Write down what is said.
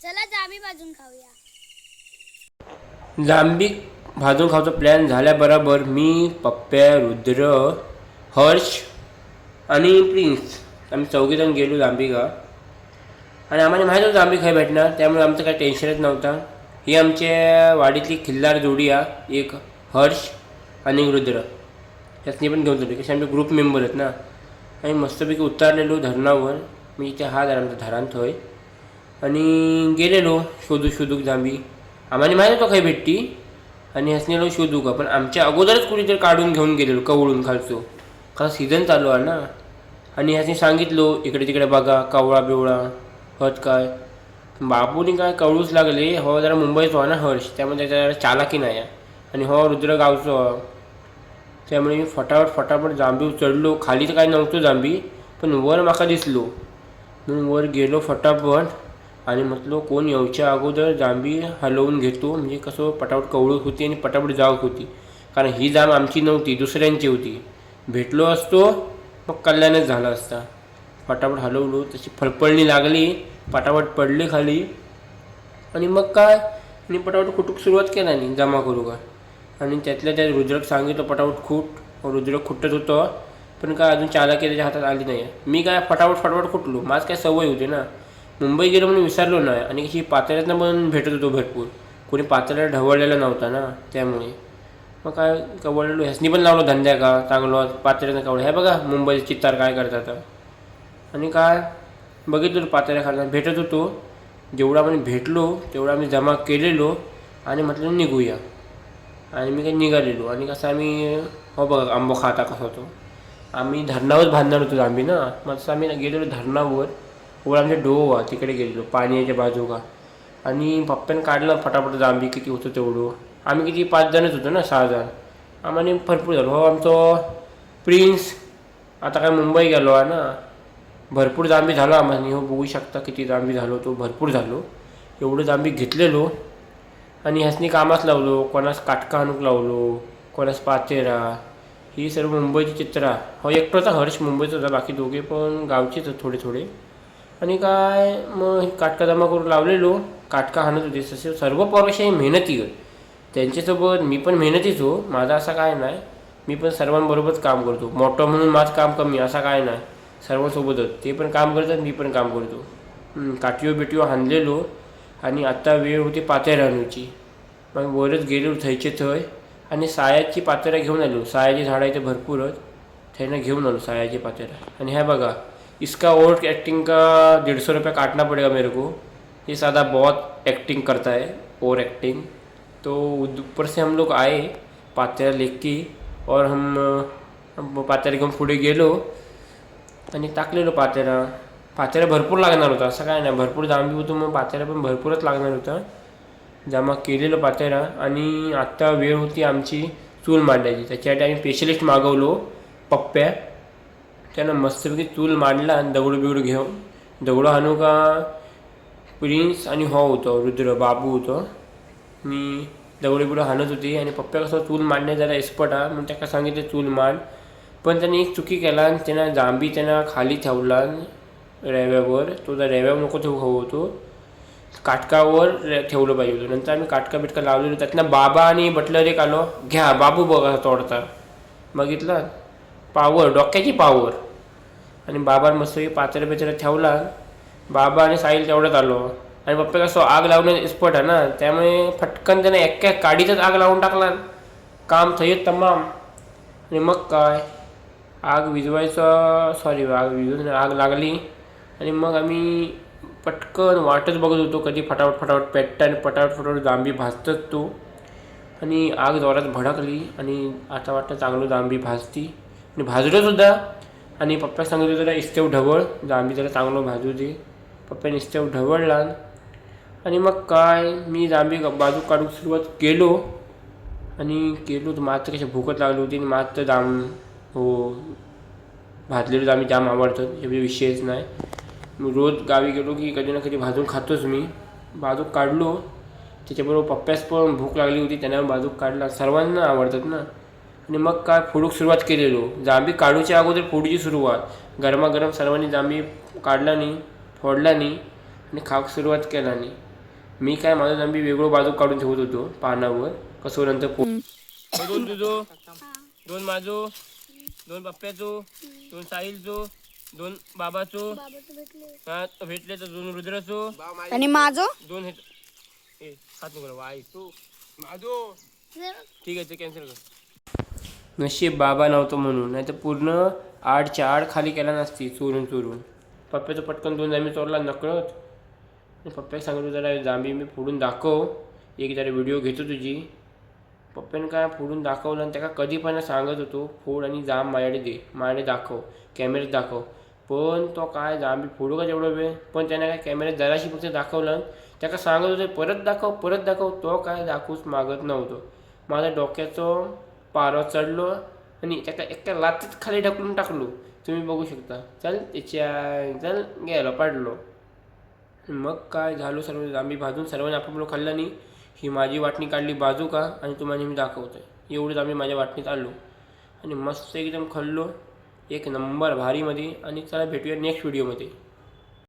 चला जांभी भाजून खाऊया. जांभी भाजून खायचा प्लॅन झाल्याबरोबर मी, पप्प्या, रुद्र, हर्ष आणि प्रिन्स आम्ही चौघीजण गेलो जांभी का. आणि आम्हाला माहीत होतं जांभी खाय भेटणार, त्यामुळे आमचं काही टेन्शनच नव्हता. ही आमच्या वाडीतली खिल्लार जोडी आहे, एक हर्ष आणि रुद्र. त्यातनी पण घेऊन जातो कसे आमचे ग्रुप मेंबर आहेत ना. आणि मस्तपैकी उतरलेलो धरणावर. मी इथे हा जरा आमचा धरण थोय आणि गेलेलो शोधू जांभी. आम्हाला माहीत होतं काही भेटती आणि हसनेलो शोधू का, पण आमच्या अगोदरच कुणीतरी काढून घेऊन गेलेलो कवळून खालचो. का सीझन चालू आहे ना. आणि ह्याने सांगितलो इकडे तिकडे बघा कावळा बिवळा हत काय. बापूनी काय कळूच लागले. हो जरा मुंबईचा ना हर्ष, त्यामुळे त्याच्या जरा चालाकी नाही आहे. आणि हो रुद्र गावचं, त्यामुळे मी फटाफट जांभी चढलो. खाली तर काय नव्हतं जांभी, पण वर माका दिसलो म्हणून वर गेलो फटाफट. आणि म्हटलो कोण येऊच्या अगोदर जांभी हलवून घेतो, म्हणजे कसं पटापट कवळत होती आणि पटापट जावत होती. कारण ही जाम आमची नव्हती, दुसऱ्यांची होती. भेटलो असतो मग कल्याणच झाला असता. फटाफट हलवलो, तशी फळफळणी लागली, पटापट पडले खाली. आणि मग काय मी पटापट कुटूक सुरुवात केला नाही जमा करू का. आणि त्यातल्या त्यात रुद्रक सांगितलं पटापट खूट. रुद्रक खुटत होतं, पण काय अजून चालाकी त्याच्या हातात आली नाही. मी काय फटाफट खुटलो, माझ काय सवय होती ना. मुंबई गेलो म्हणून विसरलो नाही. आणि कशी पातळ्यातनं पण भेटत होतो भरपूर, कोणी पातळ्याला ढवळलेला नव्हता ना, त्यामुळे मग काय कवळलेलो. ह्यासनी पण लावलो धंद्या का चांगलं पातळ्यानं कवळ. हे बघा मुंबईचे चित्तार काय करतात. आणि काय बघितलं पातळ्या खायला भेटत होतो. जेवढं आम्ही भेटलो तेवढं आम्ही जमा केलेलो आणि म्हटलं निघूया. आणि मी काही निघालेलो. आणि कसं आम्ही हो बघा आंबो खाता कसं होतो. आम्ही धरणावर बांधणार होतो आम्ही ना. मग तसं आम्ही गेलेलो धरणावर. वर आमच्या डोह तिकडे गेलेलो पाण्याच्या बाजू का. आणि पप्प्यानं काढलं फटाफट जांभी किती होतं तेवढं. आम्ही किती 5 जणच होतो ना, 6 जण. आम्हाला भरपूर झालो. हो आमचं प्रिन्स आता काय मुंबई गेलो आहे ना. भरपूर जांभी झालो आम्हाला. हो बघू शकता किती जांभी झालो, तो भरपूर झालो. एवढं जांभी घेतलेलो आणि ह्यासनी कामास लावलो. कोणास काटका आणूक लावलो, कोणास पातेरा. ही सर्व मुंबईची चित्रा. हो एकटोचा हर्ष मुंबईचा होता, बाकी दोघे पण गावचेच थोडे. आणि काय मग काटका जमा करून लावलेलो. काटका हाणत होते तसे सर्व पोराशी मेहनती होत. त्यांच्यासोबत मी पण मेहनतीच हो. माझा असा काय नाही, मी पण सर्वांबरोबरच काम करतो. मोठं म्हणून माझं काम कमी असा काय नाही. सर्वांसोबतच ते पण काम करतात, मी पण काम करतो. काठीव हाणलेलो. आणि आत्ता वेळ होती पातेर आणूची. मग वरच गेलो थयचे थंय. आणि सायाची पातेरा घेऊन आलो. सायाची झाडं इथे भरपूरच, थैनं घेऊन आलो सायाची पातेरा. आणि ह्या बघा इसका ओवर एक्टिंग का 150 रुपये काटना पड़ेगा मेरे को. ये सादा बहुत एक्टिंग करता है, ओवर एक्टिंग. तो ऊपर से हम लोग आए पातेरा लेके. और हम पातेरा घेऊन पुढे गेलो आणि टाकलेलो पातेरा भरपूर लागणार होता, असं काय नाही. भरपूर जांभी होतो मग पातेरा पण भरपूरच लागणार होता. जमा केलेलं पातेरा. आणि आत्ता वेळ होती आमची चूल मांडायची. त्याच्यासाठी आम्ही स्पेशलिस्ट मागवलो पप्प्या. त्यानं मस्तपैकी चूल मांडला आणि दगडू बिगडू घेऊन. दगडं हाणू का प्रिन्स आणि हो होतं रुद्र बाबू होतं. मी दगडू बिगडू हाणत होती. आणि पप्प्या कसं चूल मांडण्यात जरा एक्सपर्ट आहे म्हणून त्याला सांगितलं चूल मांड. पण त्याने एक चुकी केला आणि त्यांना जांभी त्यांना खाली ठेवला रेव्यावर. तो जर रेव्यावर नको ठेवू हवं होतो, काटकावर ठेवलं पाहिजे होतं. नंतर आम्ही काटका बिटका लावलेलो. त्यातनं बाबा आणि बटलर एक आलो. घ्या बाबू बघा तोडता. बघितलं पावर, डोक्याची पावर. आणि बाबा मस्त पातेरा ठेवला. बाबा आणि साहिल तेवढ्यात आलो. आणि पप्पा कसं आग लावण्यात एक्सपर्ट आहे ना, त्यामुळे फटकन त्याने एक्या काडीतच आग लावून टाकला. काम थंय तमाम. आणि मग काय आग विजवायचं आग लागली. आणि मग आम्ही पटकन वाटच बघत होतो कधी फटाफट पेटतं आणि फटाफट जांभी भाजतच तो. आणि आग जोरात भडकली. आणि आता वाटतं चांगलं जांभी भाजती आणि भाजलोसुद्धा. आणि पप्पा सांगितलं जरा इस्तेव ढवळ, जांभी जरा चांगलं भाजू दे. पप्पाने इस्तेव ढवळला. आणि मग काय मी जांभी बाजू काढून सुरुवात केलो. आणि तर मात्र कशा भूकच लागली होती. आणि मात्र हो भाजलेलं जांभी जाम आवडतं, हे विषयच नाही. मी रोज गावी गेलो की कधी ना कधी भाजून खातोच मी. बाजूक काढलो. त्याच्याबरोबर पप्प्यास पण भूक लागली होती, त्याने बाजूक काढला. सर्वांना आवडतात ना. आणि मग काय फोडूक सुरुवात केलेलो. जांभी काढूच्या अगोदर फोडूची सुरुवात. गरमागरम सर्वांनी जांभी काढला नाही, फोडला नाही आणि खाऊक सुरुवात केला नाही. मी काय माझं जांबी वेगळं बाजू काढून ठेवत होतो पानावर कसं नंतर दोन तुझो, दोन माझो, दोन पप्प्याचो, दोन साहिलचो, दोन बाबाचो, हा भेटले तर दोन रुद्राचो आणि माझो दोन हे हात नको वाई तू माझो ठीक आहे ते कॅन्सल कर. नशीब बाबा नव्हतं म्हणून नाही तर पूर्ण आडच्या आड खाली केला नसती चोरून चोरून. पप्प्याचं पटकन दोन जांबी चोरला नकळत. पप्प्याला सांगितलं जरा जांबी मी फोडून दाखव, एक जरा व्हिडिओ घेतो तुझी. पप्प्यानं काय फोडून दाखवलं आणि त्याला कधी पण सांगत होतो फोड आणि जांब माझ्याकडे दे, माझ्याकडे दाखव, कॅमेऱ्यात दाखव. पण तो काय जांबी फोडू का तेवढं वेळ, पण त्याने काय कॅमेऱ्यात जराशी फक्त दाखवलं. त्याला सांगत होतं परत दाखव परत दाखव, तो काय दाखवूच मागत नव्हतं. माझ्या डोक्याचं पारा चढलो आणि त्याला एका लातीत खाली ढकलून टाकलो. तुम्ही बघू शकता. चल चल गेलो पडलो. मग काय झालो, सर्व जांबी भाजून सर्वांनी आपापलं खाल्लं. नाही ही माझी वाटणी काढली बाजू का आणि तुम्हाला मी दाखवतो आहे. एवढंच आम्ही माझ्या वाटणीत आलो आणि मस्त एकदम खाल्लो एक नंबर भारीमध्ये. आणि चला भेटूया नेक्स्ट व्हिडिओमध्ये.